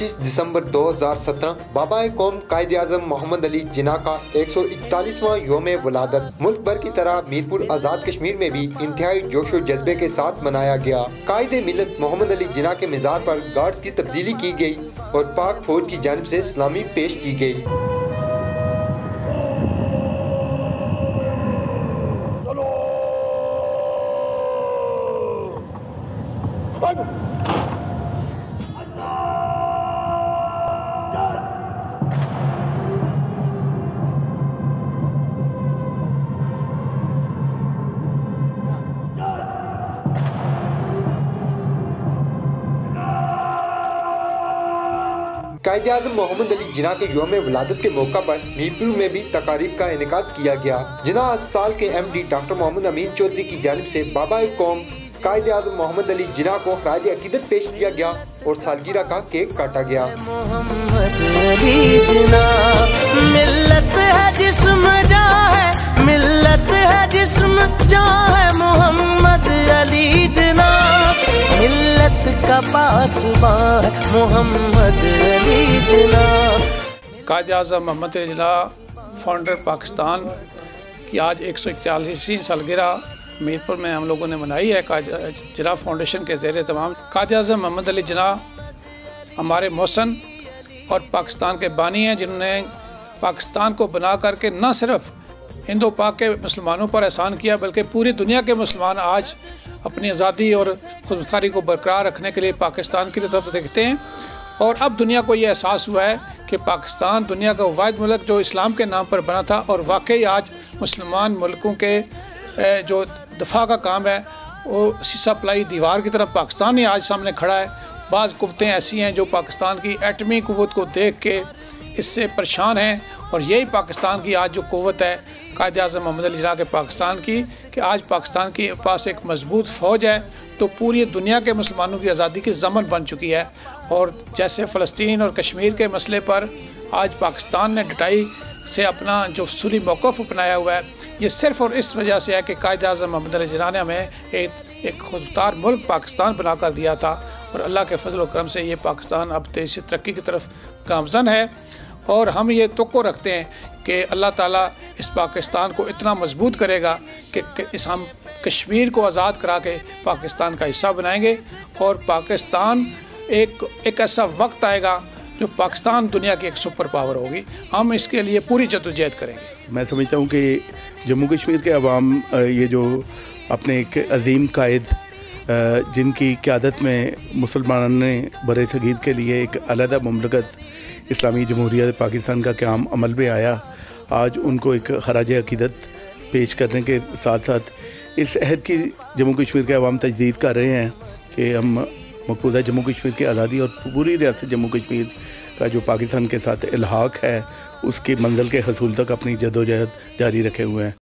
24 दिसंबर 2017 बाबा कौम कायद आज़म मोहम्मद अली जिन्ना का 141वां योम वलादत मुल्क भर की तरह मीरपुर आज़ाद कश्मीर में भी इंतहाई जोश व जज्बे के साथ मनाया गया। कायद मिलत मोहम्मद अली जिन्ना के मज़ार पर गार्ड्स की तब्दीली की गई और पाक फौज की जानिब से सलामी पेश की गई। कायद आज़म मोहम्मद अली जिन्ना के योम विलादत के मौका पर मीरपुर में भी तकारीब का इनेकाद किया गया। जिन्ना अस्पताल के MD डॉक्टर मोहम्मद अमीन चौधरी की जानिब से बाबा कौम कायद आज़म मोहम्मद अली जिन्ना को खराज अकीदत पेश किया गया और सालगिरह का केक काटा गया। मिल्लत है जिस्म जहाँ है, मिल्लत है जिस्म जहाँ है मोहम्मद अली जिन्ना, मिल्लत का पासबां है मोहम्मद अली जिन्ना। कायद आज़म मोहम्मद अली जिन्ना फाउंडर पाकिस्तान की आज 141वीं सालगिरह मीरपुर में हम लोगों ने मनाई है। कायद जिन्ना फाउंडेशन के ज़ेर तमाम कायद आज़म मोहम्मद अली जिन्ना हमारे मोहसन और पाकिस्तान के बानी हैं, जिन्होंने पाकिस्तान को बना करके न सिर्फ हिंदू पाक के मुसलमानों पर एहसान किया बल्कि पूरी दुनिया के मुसलमान आज अपनी आज़ादी और खुदमुख्तारी को बरकरार रखने के लिए पाकिस्तान की तरफ देखते हैं। और अब दुनिया को ये एहसास हुआ है कि पाकिस्तान दुनिया का वाहिद मुल्क जो इस्लाम के नाम पर बना था और वाकई आज मुसलमान मुल्कों के जो दफा का काम है वो शीशा पलाई दीवार की तरफ पाकिस्तान ही आज सामने खड़ा है। बाज़ कुव्वतें ऐसी हैं जो पाकिस्तान की एटमी कुव्वत को देख के इससे परेशान हैं और यही पाकिस्तान की आज जो कुव्वत है कायद आज़म मोहम्मद अली जिन्ना के पाकिस्तान की कि आज पाकिस्तान के पास एक मजबूत फ़ौज है तो पूरी दुनिया के मुसलमानों की आज़ादी की ज़मन बन चुकी है। और जैसे फ़लस्तीन और कश्मीर के मसले पर आज पाकिस्तान ने डटाई से अपना जो सुलही मौक़िफ़ अपनाया हुआ है, ये सिर्फ़ और इस वजह से है कि कायद आज़म मोहम्मद अली जिन्ना ने हमें एक खुदमुख्तार मुल्क पाकिस्तान बना कर दिया था और अल्लाह के फजल व करम से ये पाकिस्तान अब तेज़ी से तरक्की की तरफ गामज़न है। और हम ये तवक्को रखते हैं कि अल्लाह ताला इस पाकिस्तान को इतना मजबूत करेगा कि इस हम कश्मीर को आज़ाद करा के पाकिस्तान का हिस्सा बनाएंगे और पाकिस्तान एक ऐसा वक्त आएगा जो पाकिस्तान दुनिया की एक सुपर पावर होगी। हम इसके लिए पूरी जद्दोजहद करेंगे। मैं समझता हूँ कि जम्मू कश्मीर के अवाम ये जो अपने एक अजीम कायद जिनकी क़यादत में मुसलमानों ने बरे सगीर के लिए एक अलहदा मुमलकत इस्लामी जमहूरियत पाकिस्तान का क़याम अमल में आया, आज उनको एक खराज अक़ीदत पेश करने के साथ साथ इस अहद की जम्मू कश्मीर के अवाम तजदीद कर रहे हैं कि हम मकबूजा जम्मू कश्मीर की आज़ादी और पूरी रियासत जम्मू कश्मीर का जो पाकिस्तान के साथ इल्हाक़ है उसकी मंजिल के हसूल तक अपनी जद्दोजहद जारी रखे हुए हैं।